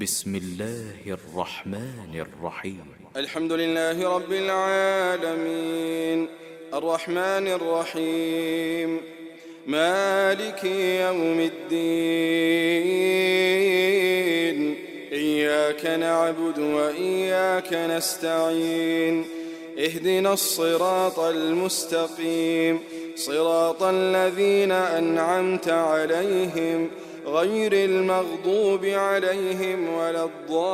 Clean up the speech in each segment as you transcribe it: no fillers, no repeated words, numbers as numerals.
بسم الله الرحمن الرحيم الحمد لله رب العالمين الرحمن الرحيم مالك يوم الدين إياك نعبد وإياك نستعين اهدنا الصراط المستقيم صراط الذين أنعمت عليهم غير المغضوب عليهم ولا الضالين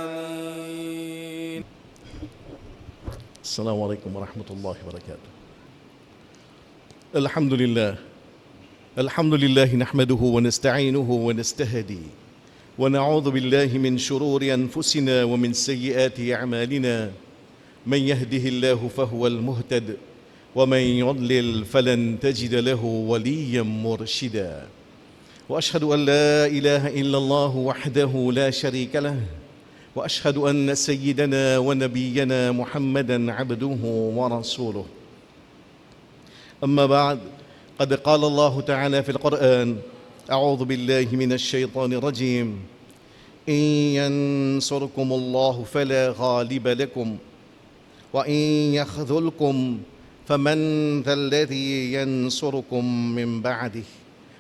آمين. السلام عليكم ورحمة الله وبركاته. الحمد لله نحمده ونستعينه ونستهدي ونعوذ بالله من شرور أنفسنا ومن سيئات أعمالنا. من يهده الله فهو المهتد ومن يضلل فلن تجد له وليا مرشدا. وأشهد أن لا إله إلا الله وحده لا شريك له وأشهد أن سيدنا ونبينا محمدا عبده ورسوله. أما بعد، قد قال الله تعالى في القرآن: أعوذ بالله من الشيطان الرجيم: إن ينصركم الله فلا غالب لكم وإن يخذلكم فمن ذا الذي ينصركم من بعده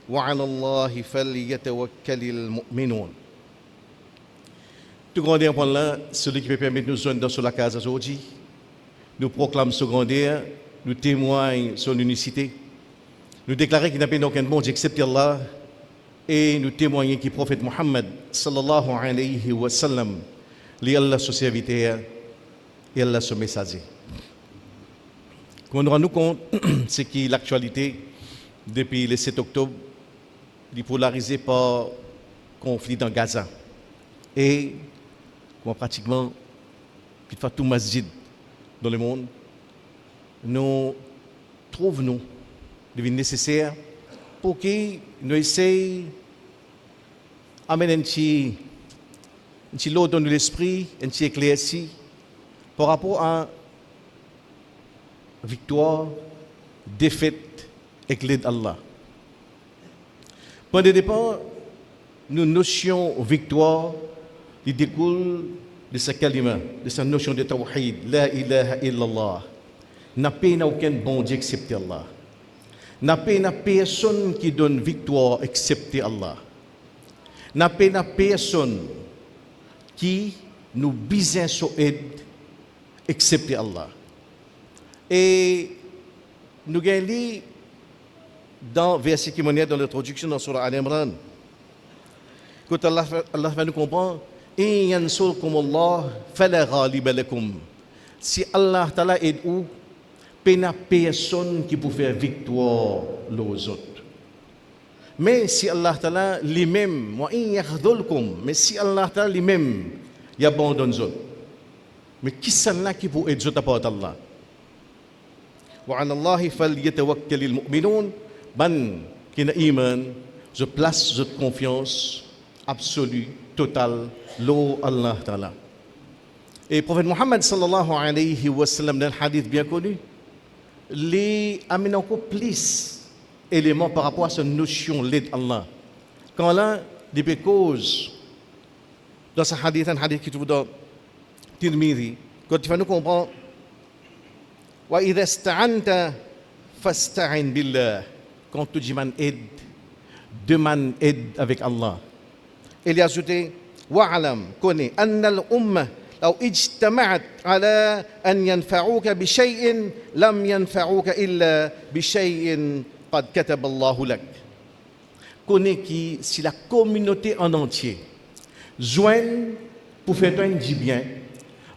وعلى الله فليتوكل المؤمنون. Tout grandeur pour là, celui qui peut permettre nous joindre dans la case aujourd'hui, nous proclame ce grandeur, nous témoigne son unicité, nous déclarons qu'il n'y a pas aucun bon Dieu excepté Allah, et nous témoignons que le prophète Mohammed sallallahu alayhi wa sallam, lui Allah son serviteur et Allah son messager. Comme nous rendons compte, c'est que l'actualité depuis le 7 octobre est polarisée par le conflit dans Gaza et pratiquement tout masjid dans le monde, nous trouvons devient nécessaire pour que nous essayions d'amener un petit lot dans l'esprit, un petit éclairci par rapport à victoire, défaite et l'aide d'Allah. Pour le départ, nos notions victoire qui découle de sa kalima, de sa notion de tawhid, la ilaha illallah. N'a pas aucun bon Dieu excepté Allah. N'a pas personne qui donne victoire excepté Allah. N'a pas personne qui nous besoin sur aide excepté Allah. Et nous gagnons dans le verset qui est dans l'introduction dans Surah Al-Imran, quand Allah va nous comprendre: In yansurkum Allah fala ghaliba lakum. Si Allah Ta'ala aide ou, il n'y a personne qui peut faire victoire aux autres. Mais si Allah Ta'ala lui-même, wa in yakhdhulkum, mais si Allah Ta'ala lui-même, il abandonne les autres. Mais qui est là qui peut aider les autres à part d'Allah? Wa 'ala Allahi falyatawakkalil mu'minun. Ban qui n'a iman, je place votre confiance absolue, totale, l'eau Allah Ta'ala. Et le prophète Mohammed sallallahu alayhi wa sallam, dans le hadith bien connu, les amène encore plus d'éléments par rapport à cette notion l'aide Allah. Quand là, des causes, dans ce hadith, un hadith qui trouve dans Tirmidhi, quand tu vas nous comprendre, wa idha ista'anta fasta'in billah. Quand tu demandes aide, demande aide avec Allah. Il a ajouté: wa'alam, connais, anna al-umma law ijtama'at ala an yanfa'uka bi shay'in lam yanfa'uka illa bi shay'in qad kataba Allahu lak. Connais qui si la communauté en entier joigne pour faire toi du bien,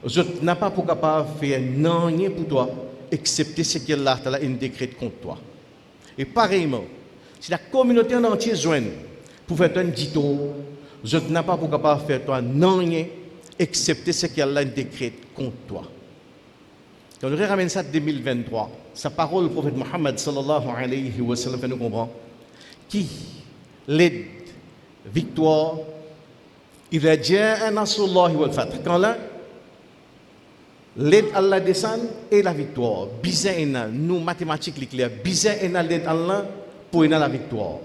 je n'ai pas pour capable faire rien pour toi excepté ce qu'Allah Ta'ala a décrété contre toi. Et pareillement, si la communauté en entier joigne pour faire un dito, je n'ai pas pour capable faire toi rien excepté ce qu'Allah décrète contre toi. Quand on ramène ça en 2023, sa parole, le prophète Mohammed sallallahu alayhi wa sallam fait nous comprendre qui l'aide, victoire, il a dit un nasrullahi wal fath. Quand là, L'aide Allah descend et la victoire. Bizarre, nous mathématiques les clairs. Bizarre, l'aide Allah pour la victoire.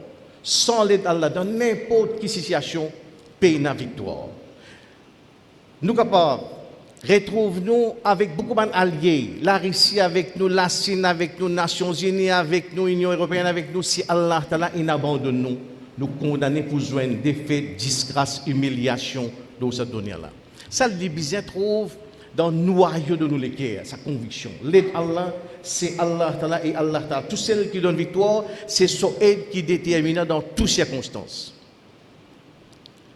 Sans l'aide Allah, dans n'importe quelle situation, paye la victoire. Nous capables retrouvons avec beaucoup d'alliés, la Russie avec nous, la Chine avec nous, les Nations Unies avec nous, l'Union Européenne avec nous. Si Allah abandonne nous, nous condamnons pour joindre défaite, disgrâce, humiliation dans cette dunya-là. Ça, les bizarres trouvent dans le noyau de nous les cœurs, sa conviction. L'aide Allah, c'est Allah et Allah Ta'ala. Tout celle qui donne victoire, c'est son aide qui détermine dans toutes circonstances.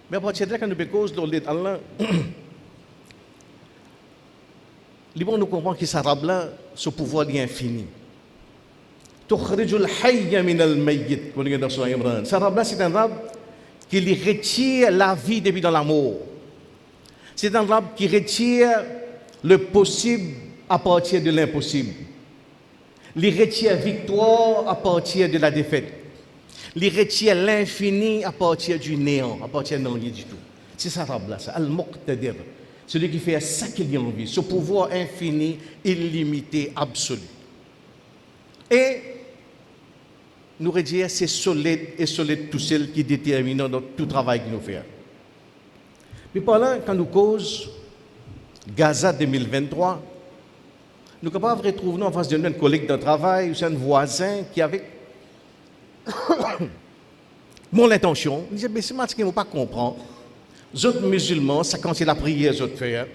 Mais à partir de là, quand nous cause de l'aide Allah, nous comprenons que ce arabe-là, ce pouvoir est infini. Ce arabe-là, c'est un arabe qui retire la vie depuis dans la mort. C'est un arabe qui retire le possible à partir de l'impossible. Il retire victoire à partir de la défaite. Il retire l'infini à partir du néant, à partir de rien du tout. C'est ça arabe-là, c'est Al-Muqtadir. Celui qui fait ça qu'il y a envie, ce pouvoir infini, illimité, absolu. Et nous redire, c'est solide et solide tout seul qui détermine dans tout travail que nous faisons. Mais pendant quand nous cause Gaza 2023, nous sommes capables de retrouver en face de nous un collègue de travail ou un voisin qui avait mon intention. Il disait, mais c'est moi qui ne pas comprendre. Les autres musulmans, ça quand c'est la prière, les autres faire.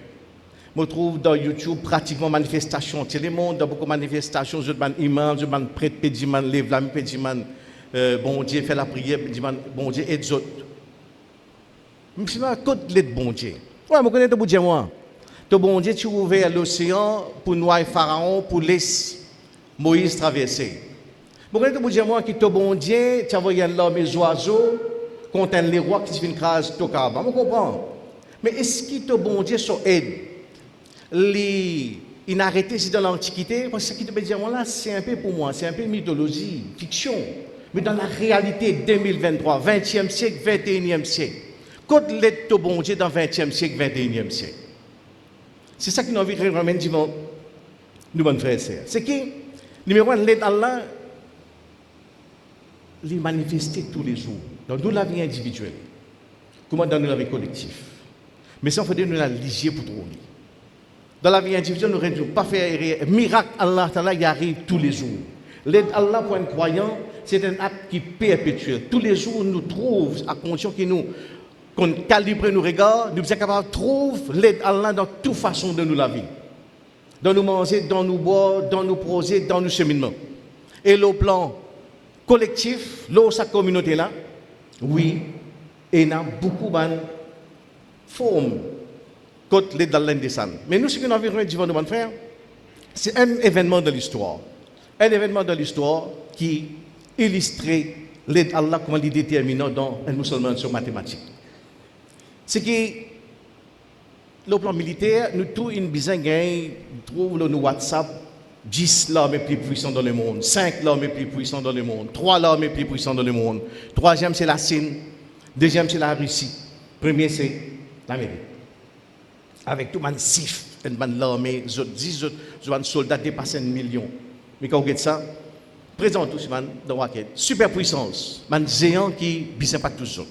Je trouve dans YouTube pratiquement manifestations, tout le monde, dans beaucoup de manifestations, je demande imam, je demande prêtre, pédiman, lève la main, pédiman, bon Dieu fait la prière, pédiman, bon Dieu aide les autres. Mais c'est pas côté l'aide bon Dieu. Ouais, je connais tout le monde, moi. Tout bon Dieu, tu as ouvert l'océan pour noyer Pharaon, pour laisser Moïse traverser. Je connais tout le monde, qui tout bon Dieu, tu as envoyé l'homme et les oiseaux, contre les rois qui viennent craser tout cabane. Je comprends. Mais est-ce que tout bon Dieu son aide? Inarrêté, c'est dans l'Antiquité, parce que ce qui te veut dire là, c'est un peu pour moi, c'est un peu mythologie, fiction. Mais dans la réalité 2023, 20e siècle, 21e siècle, quand l'aide de bon Dieu dans 20e siècle, 21e siècle. C'est ça qui nous envie de remettre devant nous, bonnes frères et sœurs. C'est que, numéro 1, l'aide Allah, les manifester tous les jours, dans nos la vie individuelle, comment dans la vie collective. Mais ça, il faut nous la liger pour trouver. Dans la vie individuelle, nous ne pouvons pas faire miracle. Allah il arrive tous les jours. L'aide Allah pour un croyant, c'est un acte qui est perpétuel. Tous les jours, nous trouvons, à condition qu'on calibre nos regards, nous sommes capables de trouver l'aide Allah dans toute façon de nous la vie. Dans nous manger, dans nous boire, dans nous projets, dans nos cheminements. Et le plan collectif, là, sa communauté là, oui, et il y a beaucoup de formes. Côte l'aide d'Allah descend. Mais nous, ce que nous avons vu devant nous faire, c'est un événement de l'histoire. Un événement de l'histoire qui illustre l'aide d'Allah comme il est déterminant dans un musulman sur mathématiques. C'est que, le plan militaire, nous tous une besoin trouve nos WhatsApp 10 l'armée plus puissante dans le monde, 5 l'armée plus puissante dans le monde, 3 l'armée plus puissante dans le monde. Troisième, c'est la Chine. Deuxième, c'est la Russie. Premier, c'est l'Amérique. Avec tout le monde sif, l'armée, 10 soldats dépassent 1 million. Mais quand vous regardez ça, présente tout ce monde dans la raquette. Superpuissance, un géant qui ne bise pas tout ça.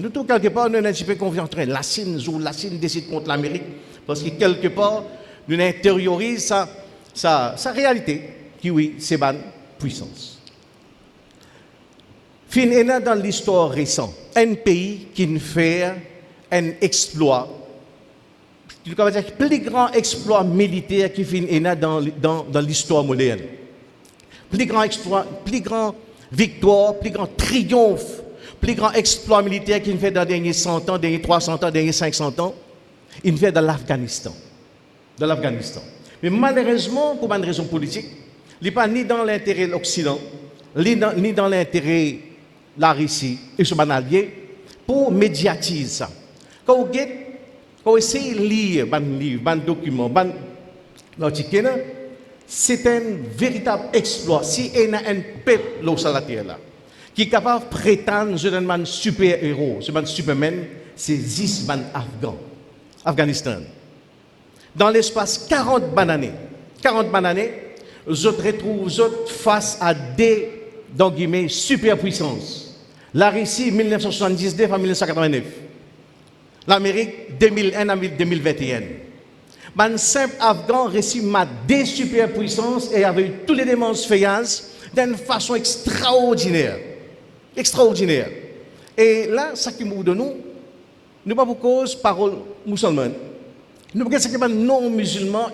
Nous, tout quelque part, nous avons un petit peu confiance entre la Chine décide contre l'Amérique, parce que quelque part, nous intériorisons sa réalité, qui oui, c'est une puissance. Finalement, dans l'histoire récente, un pays qui ne fait un exploit, le plus grand exploit militaire qui finit dans l'histoire moderne. Plus grand exploit, plus grand victoire, plus grand triomphe, plus grand exploit militaire qu'il fait dans les derniers 100 ans, derniers 300 ans, derniers 500 ans, il fait dans l'Afghanistan. Mais malheureusement, pour une raison politique, il n'est pas ni dans l'intérêt de l'Occident, ni dans l'intérêt de la Russie et son allié pour médiatiser ça. Quand vous essayez de lire un livre, un document, un article, c'est un véritable exploit. Si il y a un peuple sur la terre qui est capable de prétendre que c'est un super-héros, c'est un superman, c'est 10 Afghans. Afghanistan. dans l'espace 40 bananes. 40 bananes, je retrouve face à des, dans guillemets, superpuissances. La Russie, 1979 à 1989. L'Amérique, 2001 à 2021. Un simple Afghan réussit des superpuissances et avait eu tous les démons faisances d'une façon extraordinaire. Extraordinaire. Et là, ce qui nous donne, nous pas pour cause parole musulmane. Nous avons ce que non musulmans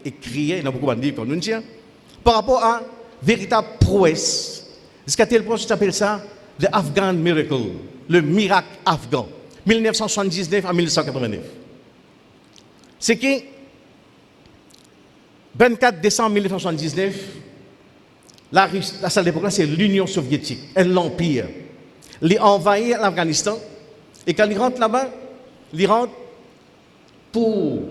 écrit dans beaucoup de livres comme nous disons par rapport à véritable prouesse. Jusqu'à tel point, je t'appelle ça the Afghan miracle, le miracle afghan, 1979 à 1989. C'est que 24 décembre 1979, la salle d'époque, c'est l'Union soviétique, l'Empire. Il envahit l'Afghanistan et quand il rentre là-bas, il rentre pour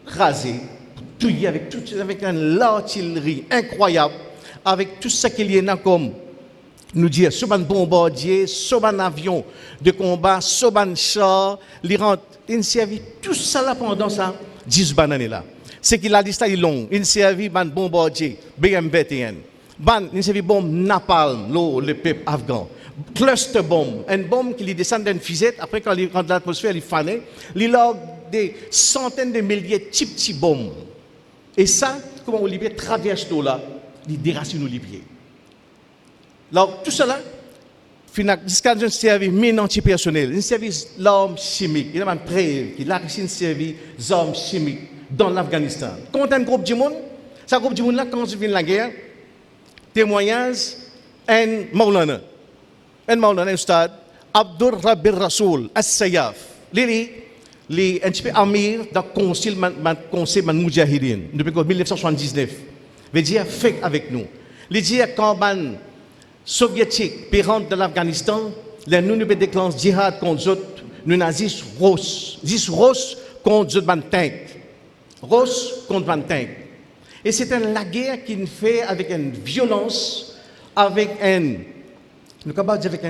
raser, pour tuer avec une artillerie incroyable, avec tout ce qu'il y a comme, nous dire, sur un bombardier, sur un avion de combat, sur un char, il rentre, il servi tout ça là pendant ça, 10 bananes là. C'est qu'il a dit ça, il est long, il servi un bombardier, BM-21, il servi bombe napalm, le peuple afghan. Cluster bomb, une bombe qui descend d'une fusée, après quand il rentre dans l'atmosphère, il fanait, il a des centaines de milliers de petits bombes. Et ça, comment on libère, traverse l'eau là, il déracine nos pieds. Alors, tout cela, jusqu'à un service mine antipersonnel, un service l'arme chimique, il y a une preuve qu'il a un service d'armes chimiques dans l'Afghanistan. Quand un groupe du monde, ce groupe du monde là, quand il vient de la guerre, témoignage, un Maulana. Un Maulana Ustad, Abdur Rabbi Rasoul, As-Sayaf. Les un petit peu amir dans le conseil man Moudjahidine depuis 1979. Veut dire fait avec nous. Il dit quand les soviétiques rentrent dans l'Afghanistan, les nous déclenchent djihad contre eux, nous nazis Ross. 10 Ross contre eux tank. Ross contre un tank. Et c'est la guerre qu'il fait avec une violence, avec un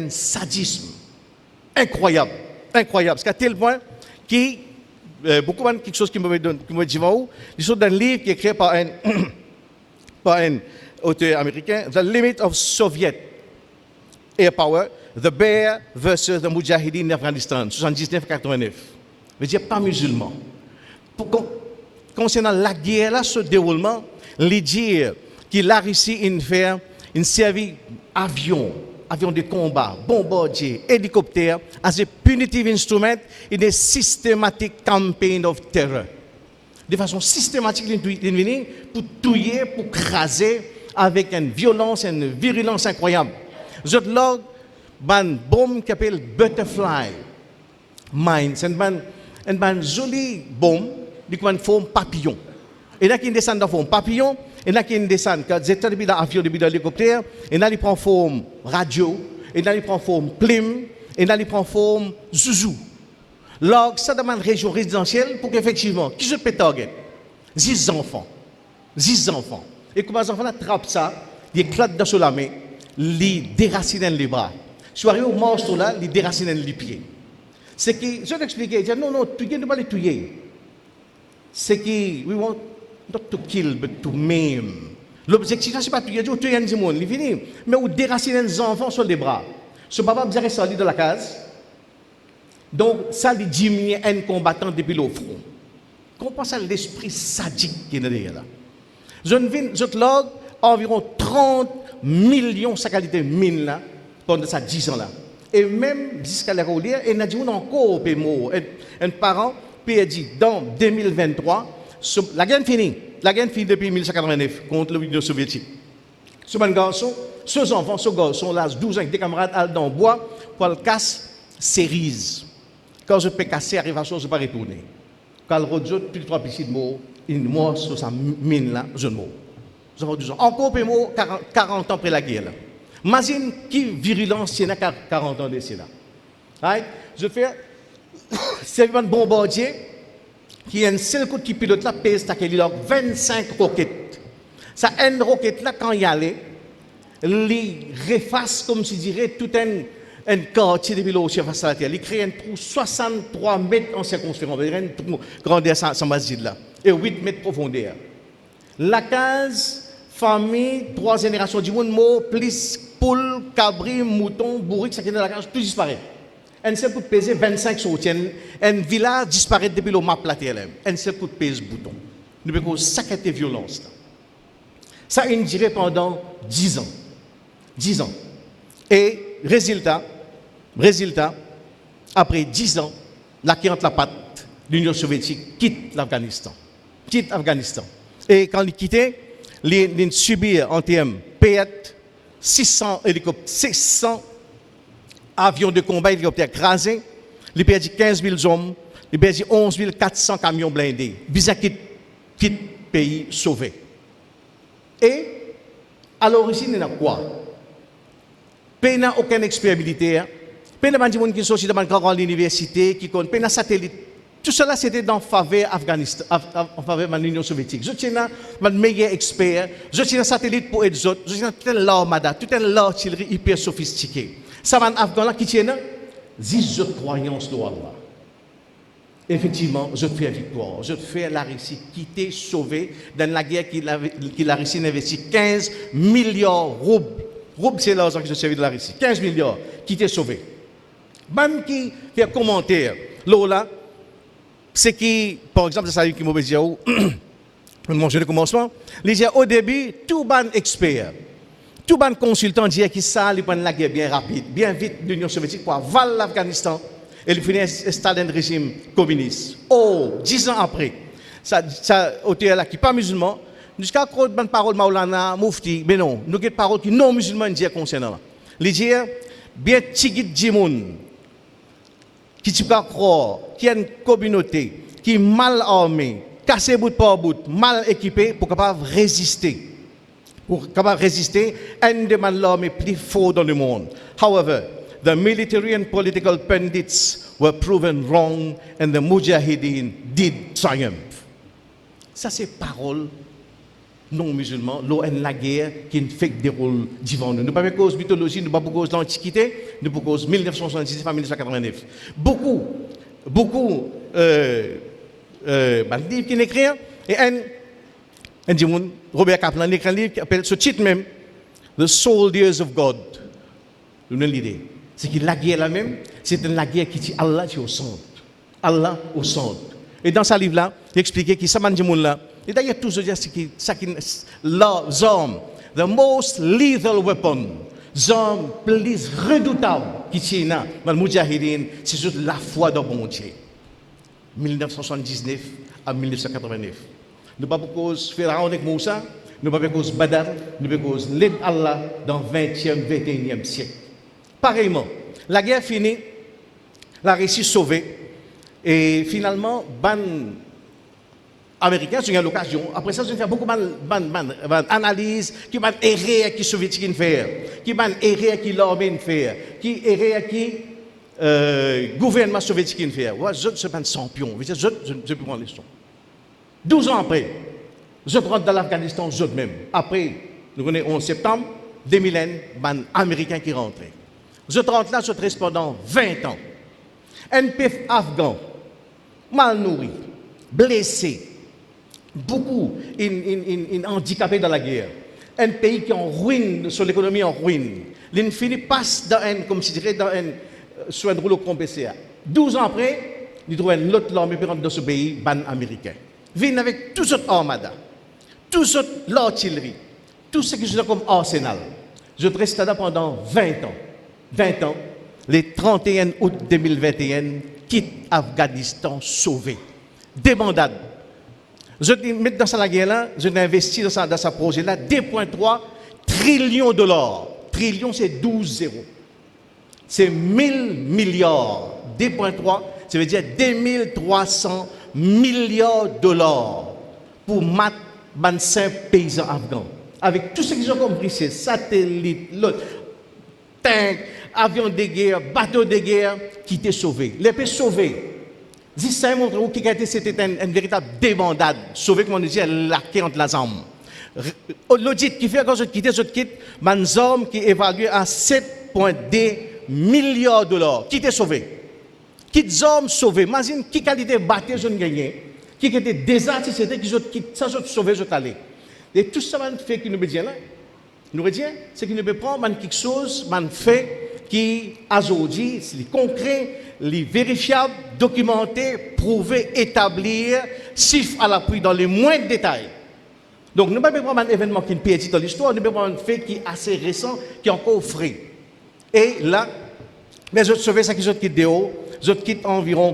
sadisme incroyable, incroyable. Parce qu'à tel point qui beaucoup de quelque chose qui me dit c'est un livre qui est écrit par un auteur américain, The Limit of Soviet Air Power, The Bear versus the Mujahideen d'Afghanistan, 79-89. Je veux dire pas musulman. Concernant la guerre là, ce déroulement, il dit que la Russie fait une service avions de combat, bombardiers, hélicoptères, as a punitive instrument in a systematic campaign of terror. De façon systématique, il vient pour tuer, pour craser avec une violence, une virulence incroyable. Je log une bombe qui s'appelle Butterfly Mine. C'est une jolie bombe qui a une forme papillon. Et là, qui descend dans la forme papillon, et là, qui descend, quand j'ai terminé l'avion depuis l'hélicoptère, et là, il prend forme radio, et là, il prend forme plim, et là, il prend forme zouzou. Là, ça demande une région résidentielle pour qu'effectivement, qui se peut target 10 enfants. 10 enfants. Et comment les enfants attrapent ça, ils éclatent dans la main, ils déracinent les bras. Si arrivé au monstre là, ils déracinent les pieds. C'est que, je vais t'expliquer, il dit non, tu ne dois pas les tuer. C'est que, we want not to kill, but to maim. L'objectif, ce n'est pas de tuer, c'est tuer un monde, il finit. Mais où déraciner les enfants sur les bras. Ce papa, vous avez sorti de la case. Donc, ça lui diminue un combattant depuis le front. Comprends ça l'esprit sadique qui est derrière là. Je log environ 30 millions de qualité mine là, pendant ça 10 ans là. Et même jusqu'à la roulière, il y a dit encore un parent dit dans 2023, la guerre finie. La guerre finie depuis 1989 contre l'Union soviétique. Ce bon garçon, ce enfant, ce garçon là, 12 ans, avec des camarades allent dans le bois pour le casse cerises. Quand je peux casser, arrive à chose, je ne peux pas retourner. Quand le route, plus de 3 piscines morts, il mort sur sa mine là, je mort. J'avais 12 ans. Encore peu mort, 40 ans après la guerre là. Imagine qui virulence il y a 40 ans d'ici là. Right? Je fais, c'est un bombardier qui a un seul coup de pilote là, pèse 25 roquettes. Ça, une roquette là, quand il y allait, il refasse comme si dirait tout un un quartier depuis l'eau surface de la terre. Il crée un trou 63 mètres en circonférence. Il y a un trou grandeur sans masjid là. Et 8 mètres profondeur. La case, famille, 3 générations du monde, mot, plus poule, cabri, mouton, bourrique, ça qui est dans la case, tout disparaît. Un seul coup de peser 25 soutiens. Un village disparaît depuis le map la terre. Un seul coup de peser bouton. Nous avons sacré de violence. Ça a une durée pendant 10 ans. 10 ans. Et résultat, après 10 ans, la qui entre la patte, l'Union soviétique quitte l'Afghanistan. Et quand il quittait, il subit en termes perte 600 hélicoptères, 600 avions de combat, hélicoptères crasés, il perdit 15 000 hommes, il perdit 11 400 camions blindés. Bizarre quitte pays sauvé. Et à l'origine, il y a quoi? Pays n'a aucune expert militaire. Pays n'a pas de monde qui sont dans l'université, qui compte. Pays n'a satellite. Tout cela, c'était dans faveur Afghanistan, en faveur de l'Union soviétique. Je tiens un meilleur expert. Je tiens un satellite pour aider les autres. Je tiens toute une armada, toute une artillerie hyper sophistiquée. Ça va en Afghan qui tient 10 autres croyances de Allah. Effectivement, je fais victoire. Je fais la Russie qui était sauvée dans la guerre qui la Russie a investi 15 milliards de roubles. Roubles, c'est l'argent qui se servi de la Russie. 15 milliards qui était sauvé. Ban qui fait un commentaire, là, c'est qui, par exemple, c'est ça qui m'a dit, manger le commencement, il dit au début, tout ban expert, tout ban consultant dit que ça, il prend la guerre bien rapide, bien vite, l'Union soviétique pour avaler l'Afghanistan. Et il finit installer un régime communiste. Oh, 10 ans après, ça auteur là qui n'est pas musulman, jusqu'à quoi de parole Maulana, Moufti, mais non, nous avons des paroles qui non musulmans disent concernant. Il dit, bien tigit djimoun, qui tu croire, qui a une communauté, qui est mal armée, cassé bout par bout, mal équipée, pour capable résister. Pour capable résister à une des l'armée plus forte dans le monde. However, the military and political pundits were proven wrong and the Mujahideen did triumph. Ça, c'est parole non musulman, l'eau en la guerre qui ne fait que déroule devant nous. Nous ne pas pour cause mythologie, nous ne pas pour cause l'Antiquité, nous pour cause 1979 à 1989. Beaucoup livres qui n'écrivent, et un dit Robert Kaplan écrit un livre qui appelle ce titre même, The Soldiers of God. Vous avez l'idée. C'est que la guerre là-même, c'est la guerre qui dit Allah au centre. Allah au centre. Et dans ce livre-là, il expliquait que ça m'a dit là. Et d'ailleurs, tout ce qui les armes, the most lethal weapon, les armes plus redoutables qui tiennent dans le Moudjahidine, c'est juste la foi dans bon Dieu. 1979 à 1989. Nous pas pour cause Pharaon avec Moussa, nous pas pour cause Badar, nous pas pour cause l'aide Allah dans le 20e, 21e siècle. Pareillement, la guerre finie, la Russie sauvée, et finalement, ban américain, j'ai eu l'occasion, après ça, j'ai fait beaucoup d'analyses, qui ban erreur qui soviétique fait, qui ban erreur qui l'armée fait, qui erreur qui gouvernement soviétique fait. Ouais, je suis un champion, je peux prendre les leçons. 12 ans après, je rentre dans l'Afghanistan, je même. Après, nous connaissons 11 septembre 2001, ban américain qui rentre. Je rentre là, je reste pendant 20 ans. Un peuple afghan, mal nourri, blessé, beaucoup handicapés dans la guerre. Un pays qui est en ruine, sur l'économie en ruine. L'infini passe dans un, comme je dirais, dans un soin de rouleau compressé. 12 ans après, il trouve un autre armée qui rentre dans ce pays, ban américain. Viennent avec tout cette armada, tout cette l'artillerie, tout ce qui est comme arsenal. Je reste là pendant 20 ans. 20 ans, le 31 août 2021, quitte Afghanistan sauvé. Débandade. Je mets dans la guerre là, je investi dans ce projet-là 2,3 trillions de dollars. Trillion, c'est 12 zéros. C'est 1000 milliards. 2,3, ça veut dire 2300 milliards de dollars pour mettre 25 paysans afghans. Avec tout ce qu'ils ont compris, c'est satellites, tanks, avions de guerre, bateaux de guerre, qui étaient sauvés. Les pays sauvés. Si ça montre où c'était une véritable débandade, sauvé, comme on dit, la quai entre les armes. L'audit qui fait quand je quitte, man hommes qui évalue à 7,2 milliards de dollars. Qui était sauvé? Qui hommes sauvés? Imagine qui qualité bâtée je gagné, qui était désastre, c'était qui ça sauvé je allé. Et tout ça fait qui nous veut dire là. Nous veut dire c'est qu'il ne peut prendre quelque chose, man fait qui aujourd'hui c'est concret, les vérifiables, documentés, prouvés, établir, chiffres à l'appui dans les moindres détails. Donc nous ne pouvons pas prendre un événement qui est petit dans l'histoire, nous ne pouvons pas prendre un fait qui est assez récent, qui est encore frais. Et là, mais je sauve ça qui je quitte de haut, je quitte environ,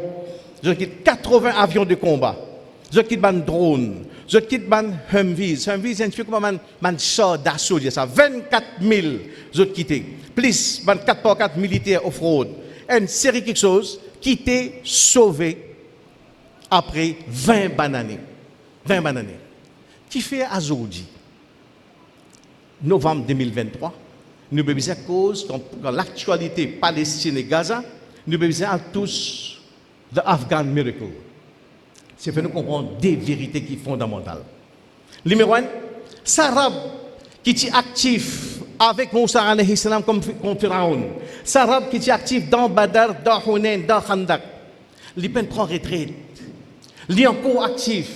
je quitte 80 avions de combat, je quitte un drone, je quitte un Humvees. Humvees, c'est un peu comme un char d'assaut, ça 24 000 je quitte, plus 4x4 militaires off-road. Une série quelque chose qui était sauvé après 20 bananes. 20 bananes. Qui fait aujourd'hui, novembre 2023, nous besoin à cause dans l'actualité Palestine et Gaza, nous besoin à tous the Afghan miracle. C'est pour nous comprendre des vérités qui sont fondamentales. Numéro 1, Sarab qui est actif avec Moussa alayhi salam comme Pharaon. Sarab qui est actif dans Badar, dans Hunain, dans Khandak. Il prend retraite. Il est encore actif.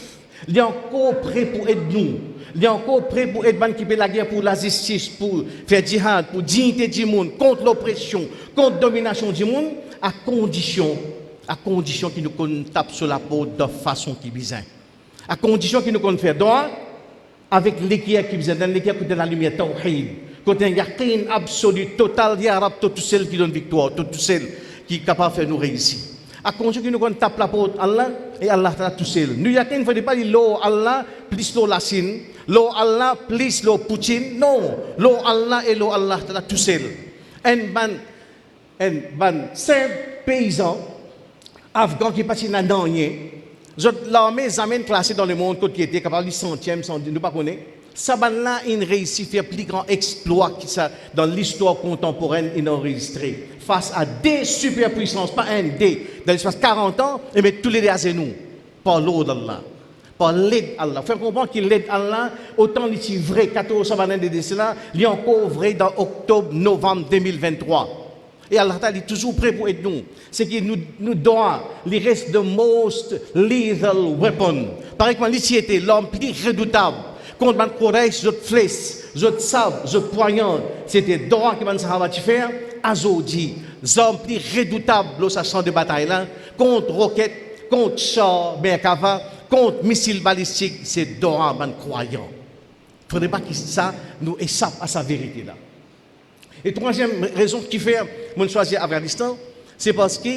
Il est encore prêt pour aider nous. Il est encore prêt pour aider qui fait la guerre pour la justice, pour faire djihad, pour dignité du monde, contre l'oppression, contre la domination du monde, à condition qu'il nous tape sur la peau de façon qui est bizarre. À condition qu'il nous fait droit avec l'équerre qui bizarre, dans l'équerre de la lumière, tawhid. Quand il y a un absolu, total, il y a tout celle qui donne victoire, tout celle qui est capable de faire nous réussir. À condition que nous tape la porte Allah et Allah tout seul. Nous y a qu'une fois de pas l'eau Allah plus l'eau la Chine, l'eau Allah plus l'eau Poutine. Non, l'eau Allah et l'eau Allah tout seul. Un cinq paysans afghans qui passent dans l'année. L'armée zamène classée dans le monde côté qui était capable du centième, nous pas connaît. Ça là une réussite fait plus grand exploit qui ça dans l'histoire contemporaine enregistré face à des superpuissances, pas un des dans l'espace 40 ans et mettre tous les dés à nous par l'eau d'Allah, par l'aide d'Allah. Faire comprendre qu'il l'aide d'Allah autant il est vrai 14 semaines de cela, il est encore vrai dans octobre novembre 2023. Et Allah est toujours prêt pour aider nous. C'est qu'il nous donne les restes de most lethal weapon. Par exemple, l'ici était l'homme plus redoutable. Contre man courage, je flèche, je sabre, je poignard. C'était droit que man sahaba faire. Aujourd'hui, l'homme plus redoutable dans sa champ de bataille là, contre roquettes, contre char, Merkava, contre missiles balistiques, c'est droit man croyant. Il ne faudrait pas que ça nous échappe à sa vérité là. Et troisième raison qui fait mon choisir Afghanistan, c'est parce que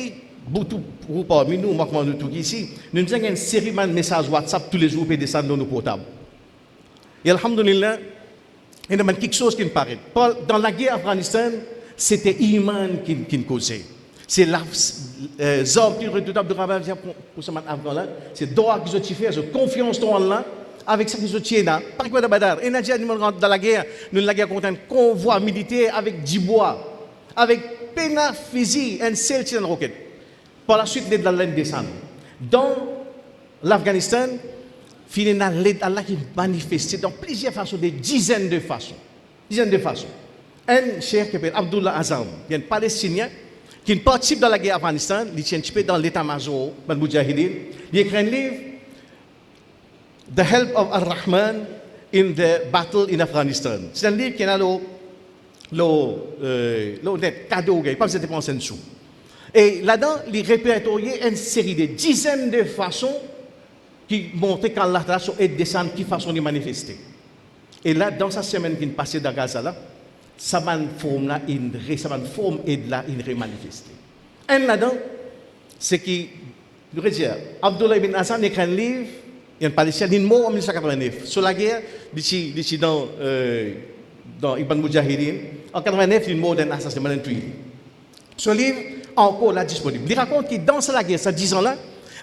beaucoup parmi nous, moi nous tous ici, nous avons une série de messages WhatsApp tous les jours pour descendre dans nos portables. Et alhamdoulilah, il y a quelque chose qui me paraît. Dans la guerre Afghanistan, c'était Iman qui nous causait. C'est l'homme qui est redoutable de Rabbi pour ce Afghan là. C'est droit que je fais, je confiance dans Allah. Avec ça que je tiens là, par quoi de Badar, et Nadia nous rentre dans la guerre contre un convoi militaire avec 10 bois, avec pena fusil, un seul tir de roquette. Par la suite, l'aide d'Allah descend. Dans l'Afghanistan, finalement, l'aide d'Allah qui manifestait dans plusieurs façons, des dizaines de façons. Un cher qui s'appelle Abdullah Azam, un Palestinien, qui participe dans la guerre Afghanistan, il tient dans l'état-major, dans le Moudjahidin, il écrit un livre. The Help of Ar-Rahman in the Battle in Afghanistan. C'est un livre qui a le cadeau, il n'y a pas besoin de dépenser en dessous. Et là-dedans, il répertoriait une série de dizaines de façons qui montraient qu'Allah est descendu, qui façon de manifester. Et là, dans sa semaine qui est passée dans Gaza, là, ça m'a forme là, ça m'a forme et là, il remanifesté. Un là-dedans, c'est qui, je veux dire, Abdullah ibn Hassan écrit un livre. Il y a un Palestinien, il est mort en 1989. Sur la guerre, d'ici dans Ibn Mujahideen, en 1989, il est mort d'un assassinat d'un tuile. Ce livre, encore là, disponible. Il raconte que dans la guerre, ça 10 ans là,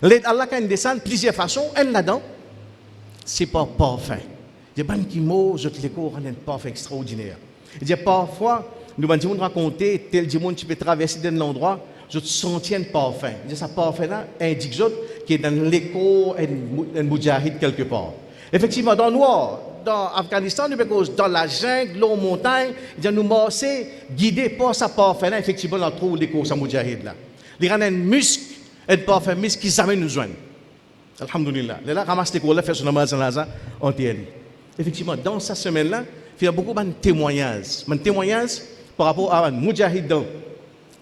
l'aide Allah qui descend plusieurs façons, elle là-dedans, c'est pas parfait. Il y a des gens qui meurent, je te les cours, un parfait extraordinaire. Il y a parfois, nous allons raconter, tel monde qui peut traverser d'un endroit, je te sentis un parfait. Ça parfait là indique qui est dans l'écho un moudjahid quelque part. Effectivement, dans le noir, dans l'Afghanistan, nous sommes dans la jungle, dans la montagne, nous sommes guidés par sa parfait. Là, effectivement, on trouve les courses à Moudjahid. Il y a un muscle, un parfait muscle qui jamais nous joignent. Alhamdulillah. Là, ramasse les cours, là, fait son namaz en laza, on t'y effectivement, dans cette semaine-là, il y a beaucoup de témoignages. Des témoignages par rapport à Moudjahid dans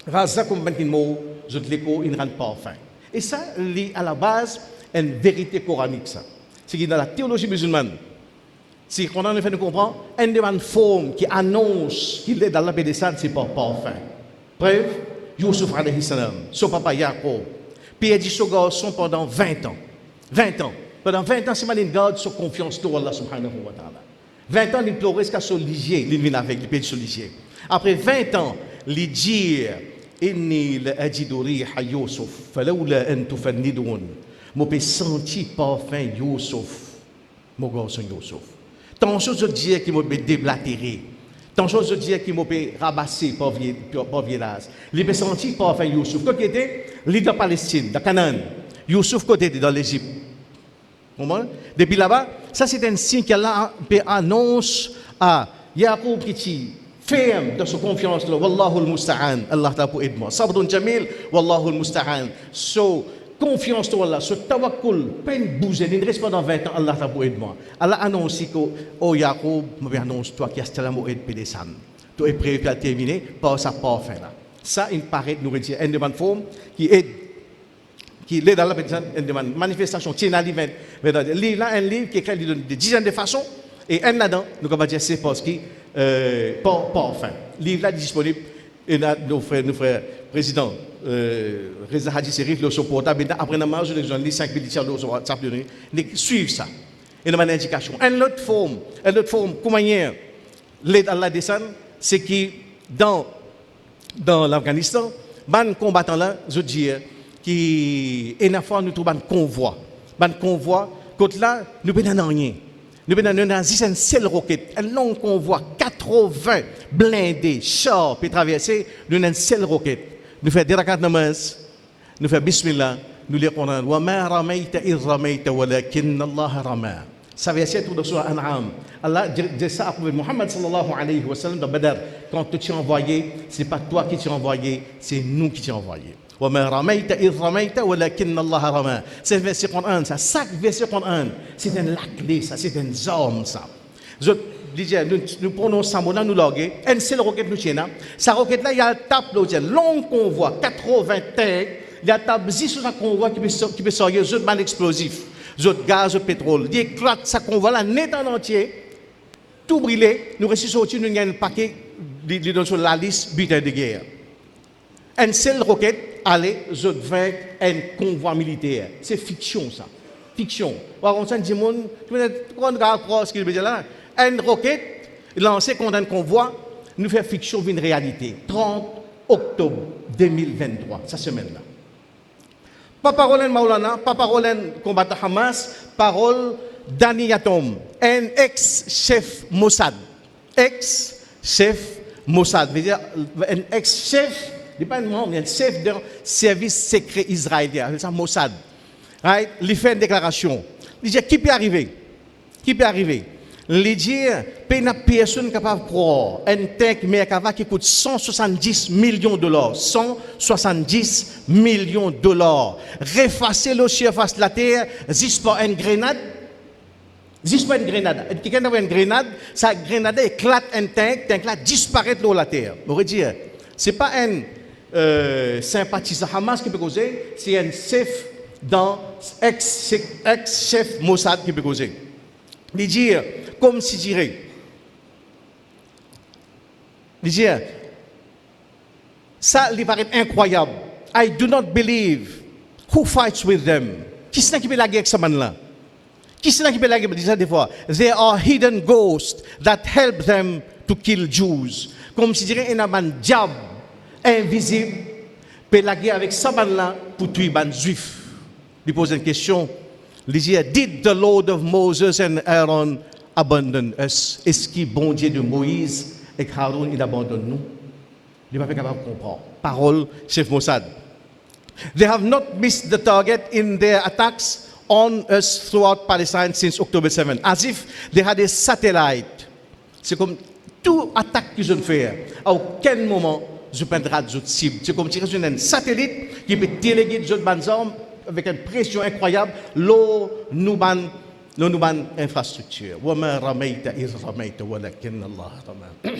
Raza comme Bankinmo, je te l'écho, il ne rend pas enfin. Et ça, c'est à la base une vérité coranique. C'est que dans la théologie musulmane, si on en fait nous comprendre, une forme qui annonce qu'il est dans la paix des saints, c'est pas enfin. Preuve, Youssouf alayhi salam, son papa Yaakov, puis il a dit ce garçon pendant 20 ans. 20 ans. Pendant 20 ans, c'est mal une garde sur confiance de Allah subhanahu wa ta'ala. 20 ans, il pleurait jusqu'à son ligier, il vient avec, il paye son ligier. Après 20 ans, il dit Inni la'ajidu riha Youssouf, falawla an tufannidun. Moi, j'ai senti parfum Youssouf, mon garçon Youssouf. Tant de choses de dire qui m'ont déblatéré. Tant de choses de dire qui m'ont rabassé par village. J'ai senti parfum Youssouf. Quand il était, il dans Palestine, dans Canaan. Youssouf, côté dans l'Égypte. Depuis là-bas, ça c'est un signe qu'Allah annonce à Yacoub qui ferme dans sa confiance. Wallahu al-musta'an. Allah t'a pour aider moi. Sabrun jamil. Wallahu al-musta'an. So, confiance en Allah, ce tawakkul, peine bouger, il reste pendant 20 ans, Allah t'a pour aider moi. Allah annonce que, oh Yacoub, je annonce toi qui as tellement aidé Pédessan. Tu es prêt à terminer par sa parfait là. Ça, il paraît nous dire une demande forme qui aide dans la une manifestation, tiens un livre qui est écrit de des dizaines de façons, et un là-dedans, nous allons dire c'est parce qu'il parfait. Le livre là est disponible, et nos frères présidents, Reza Hadji Serif, le supportable, après la marge, les 5 militaires de WhatsApp, suivent ça. Et nous avons une indication. Une autre forme, comment l'aide à la descente, c'est que dans l'Afghanistan, les combattants là, je dis, qui une fois nous trouvons un convoi. Un convoi, quand là, nous n'avons rien. Nous avons une seule roquette, un long convoi, 80 blindés, chars, puis traverser, nous avons une seule roquette. Nous faisons des rakats namaz, nous faisons bismillah, nous les Coran. Wa ma ramaita iz ramaita walakin Allah rama. Ça verset tout dans Surah An'am. Allah dit ça à Muhammad sallallahu alayhi wa sallam dans Badr. Quand tu t'es envoyé, ce n'est pas toi qui t'es envoyé, c'est nous qui t'es envoyé. Wa ma ramaita iz ramaita walakin Allah rama. C'est le verset Coran, ça. Chaque verset Coran, c'est un clé, ça, c'est un arme, ça. Nous prenons ça, nous loguons, une seule roquette nous tient. Sa roquette là, il y a un tape, long convoi, 80 tanks, il y a un tape, 10 sur un convoi qui peut sortir, des autres mal explosifs, des autres gaz, de pétrole. Il éclate sa convoi là, net en entier, tout brûlé, nous réussissons sortir, nous avons un paquet sur la liste butin de guerre. Une seule roquette, allez, je vaincre un convoi militaire. C'est fiction ça. Fiction. On s'en dit, on regarde ce qu'il veut dire là. Une roquette lancée contre un convoi nous fait fiction d'une réalité. 30 octobre 2023, cette semaine-là. Pas parole de Maulana, pas parole de combattant Hamas, parole d'Ani Yatom, un ex-chef Mossad. Ex-chef Mossad, c'est-à-dire un ex-chef, pas un chef d'un service secret israélien, c'est ça Mossad. Right? Il fait une déclaration. Il dit qui peut arriver? Qui peut arriver? Il dit qu'il n'y a personne capable de croire un tank qui coûte 170 millions de dollars. 170 millions de dollars. Refacer le surface de la terre, juste pas une grenade. Juste pas une grenade. Quelqu'un a une grenade, sa grenade éclate un tank là disparaît de la terre. On va dire, ce n'est pas un sympathisant Hamas qui peut causer, c'est un chef dans ex-chef Mossad qui peut causer. Il dit, comme si dirait, il dit, ça lui paraît incroyable. I do not believe who fights with them. Qui c'est qui peut la guerre avec ce man-là? Qui c'est qui peut la guerre? Il dit ça des fois. There are hidden ghosts that help them to kill Jews. Comme si dirait, il y a un diable invisible peut la guerre avec ce man-là pour tuer les juifs. Il pose une question. Il dit, did the Lord of Moses and Aaron abandon us? Est-ce que bon Dieu de Moïse et Aaron, il abandonne nous? Il n'est pas capable de comprendre. Parole, chef Mossad. They have not missed the target in their attacks on us throughout Palestine since October 7, as if they had a satellite. C'est comme toute attaque qu'ils ont fait, à aucun moment, je prendrai d'autres cibles. C'est comme si c'était un satellite qui peut déléguer d'autres armes avec une pression incroyable, l'eau nous ban infrastructure. وما رميت إذ رميت ولكن الله رمى.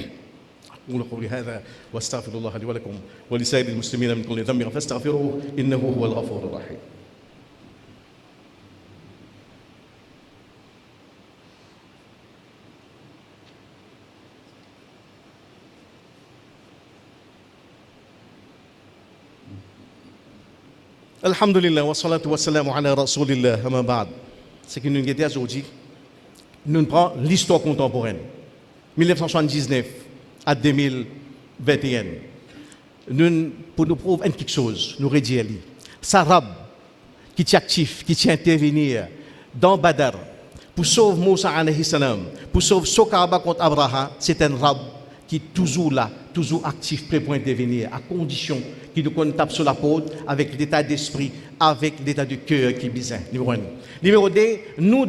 أقول قولي هذا واستغفر الله لي ولكم ولسائر المسلمين من كل ذنب فاستغفروه إنه هو الغفور الرحيم. Alhamdulillah wa salatu wa salam ala rasulillah amma ba'd. Ce qui nous guette aujourd'hui, nous prenons l'histoire contemporaine. 1979 à 2021. Nous, pour nous prouver quelque chose, nous redire Sarab qui est actif, qui est intervenir dans Badr pour sauver Moussa alayhi salam, pour sauver Sokaba contre Abraha, c'est un rab qui est toujours là, toujours actif, prêt pour intervenir, à condition qu'il nous tape sur la peau avec l'état d'esprit, avec l'état de cœur qui est bizarre. Numéro 2, nous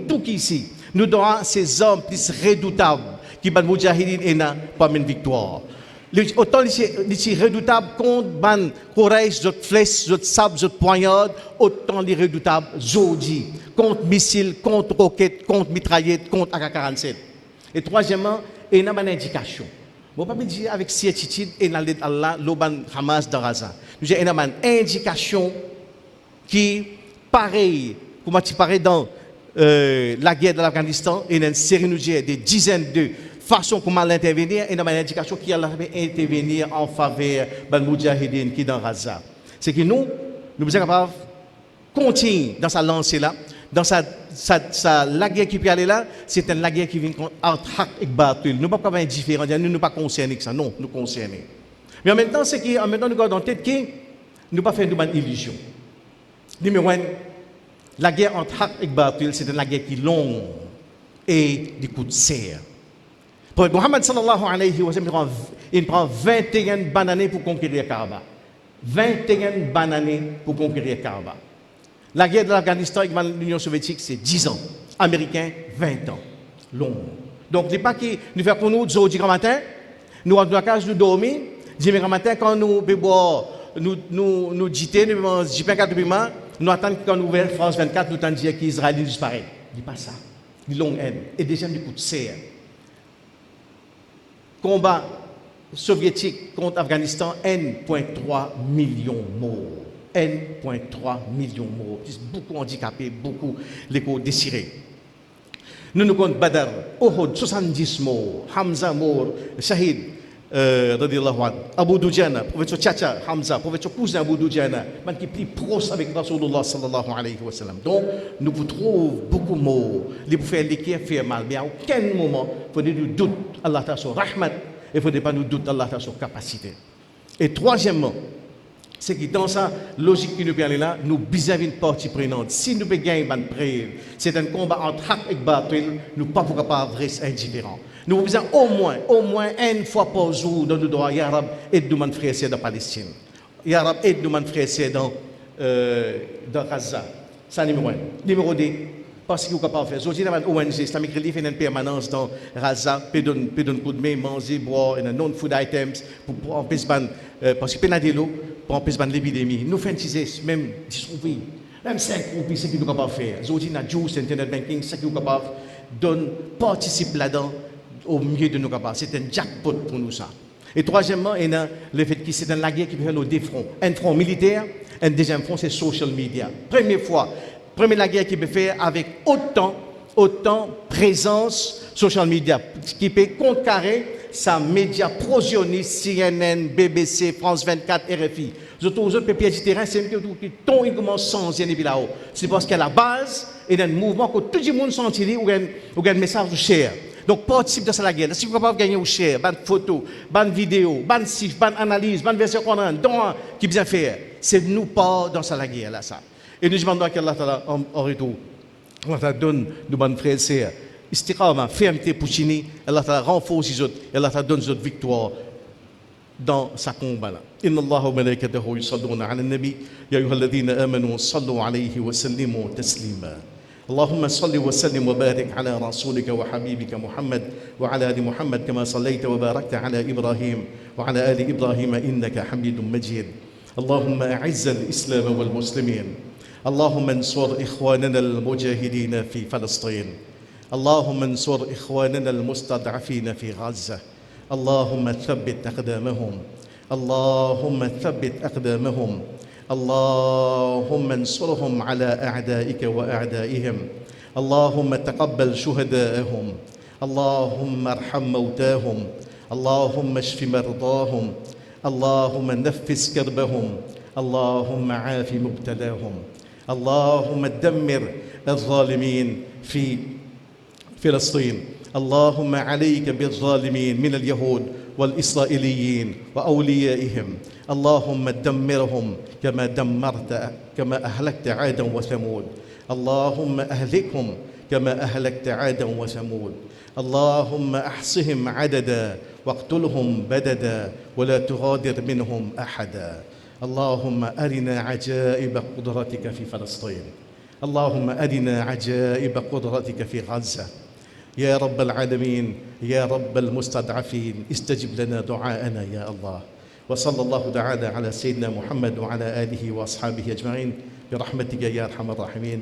tous qui ici, nous donnons ces hommes plus redoutables qui ban Moudjahidine et n'a pas une victoire. Autant les redoutables contre ban courage, zot flèche, zot sable, zot poignarde, autant les redoutables Zodi, contre missiles, contre roquettes, contre mitraillettes, contre AK-47. Et troisièmement, il y a une indication. Bon, pas me dire avec certitude, et dans Allah, l'Oban Hamas dans Gaza. Nous avons une indication qui, pareil, comme tu parais dans la guerre de l'Afghanistan, il y a une série des dizaines de façons comment l'intervenir, et il y a une indication qui a intervenir en faveur de Moudjahidine qui est dans Gaza. C'est que nous sommes capables de continuer dans sa lancée-là. Dans la guerre qui peut aller là, c'est une guerre qui vient entre Hak et Batil. Nous ne sommes pas indifférents, nous ne sommes pas concernés que ça. Non, nous concernés. Mais en même temps, c'est qu'en même temps, nous gardons en tête que nous ne pas faire une illusion. Numéro 1, la guerre entre Hak et Batil, c'est une guerre qui est longue et des coups de serre. Pour Mohammed sallallahu alayhi wa sallam, il prend 21 bonnes années pour conquérir Kaaba. 21 bonnes années pour conquérir Kaaba. La guerre de l'Afghanistan avec l'Union soviétique, c'est 10 ans. Américains, 20 ans. Long. Donc, ce n'est pas que nous faisons pour nous, aujourd'hui, matin, nous avons la case, nous dormir. Dimanche matin, quand nous nous dîter, nous nous attendons quand nous ouvrons France 24, nous attendons qu'Israël disparaît. Il n'est pas ça. Il longue haine. Et deuxième, du coup de serre. Combat soviétique contre Afghanistan, 1,3 million de morts. 1,3 million de morts. Beaucoup handicapés, beaucoup les corps déchirés. Nous comptons Badr, Uhud, 70 morts, Hamza mort, Shahid, Abu Dujana, professeur Tchatcha, Hamza, professeur cousin Abu Dujana, qui est plus proche avec Rasulullah sallallahu alayhi wa sallam. Donc, nous vous trouvons beaucoup de morts. Les pour faire l'équerre, faire mal, mais à aucun moment, il faut nous douter Allah ta sur rahmat, et il ne faut pas nous douter Allah ta sur capacité. Et troisièmement, c'est que dans sa logique qui nous permet là, nous avons une partie prenante. Si nous gagnons une preuve, c'est un combat entre Hak et Batil, nous ne pouvons pas rester indifférents. Nous avons au moins une fois par jour dans nos droits, Ya Rab, aide-nous mon frère dans la Palestine. Ya Rab, aide-nous mon frère dans Gaza. Ça, numéro 1. Numéro 2, parce qu'il est capable de faire. Aujourd'hui, l'ONG Islamic Relief a une permanence dans Gaza, peut donner coup de main, manger, boire, et non-food items, pour empêcher, parce que pénader l'eau, pour empêcher l'épidémie. Nous faisons même 10 roupies, même 5 roupies, c'est ce qu'il est capable de faire. Aujourd'hui, nous avons Internet Banking, c'est ce qu'il est capable de participer là-dedans au milieu de nos capables. C'est un jackpot pour nous, ça. Et troisièmement, il y a le fait que c'est dans la guerre qui fait nos deux fronts. Un front militaire, un deuxième front, c'est social media. Première la guerre qui peut faire avec autant présence social media, qui peut contrecarrer sa média pro-sioniste, CNN, BBC, France 24, RFI. Les autres pays du terrain, c'est que tout commence sans y là-haut. C'est parce qu'à la base, il y a un mouvement que tout le monde sent ou un message de cher. Donc, participe dans la guerre. Si vous êtes capable de gagner au cher, bonne photo, bonne vidéo, bonne chiffre, bonne analyse, bonne version qu'on a, qui bien faire, c'est nous pas dans la guerre là ça. Et nous demandons qu'Allah en retour, Allah donne nos bonnes frères et sœurs, istiqama, fermeté pour Chini, Allah renforce les autres, Allah donne les autres victoires. dans sa combat là. Inna Allah wa malaikatahu yusalluna ala nabi ya ayyuhalladhina amanu sallu alayhi wa sallimu taslima. اللهم صل وسلم وبارك على رسولك وحبيبك محمد وعلى ال محمد كما صليت وباركت على ابراهيم وعلى ال ابراهيم انك حميد مجيد. اللهم اعز الاسلام والمسلمين. اللهم انصر اخواننا المجاهدين في فلسطين. اللهم انصر اخواننا المستضعفين في غزه. اللهم ثبت اقدامهم. اللهم ثبت اقدامهم. اللهم انصرهم على أعدائك وأعدائهم. اللهم تقبل شهداءهم. اللهم ارحم موتاهم. اللهم اشف مرضاهم. اللهم نفس كربهم. اللهم عاف مبتلاهم. اللهم دمر الظالمين في فلسطين. اللهم عليك بالظالمين من اليهود والإسرائيليين وأوليائهم. اللهم دمرهم كما أهلكت عادا وثمود. اللهم أهلكهم كما أهلكت عادا وثمود. اللهم أحصهم عددا واقتلهم بددا ولا تغادر منهم أحدا. اللهم أرنا عجائب قدرتك في فلسطين. اللهم أرنا عجائب قدرتك في غزة. يا رب العالمين، يا رب المستضعفين، استجب لنا دعاءنا يا الله. وصلى الله تعالى على سيدنا محمد وعلى آله وأصحابه أجمعين برحمتك يا أرحم الراحمين.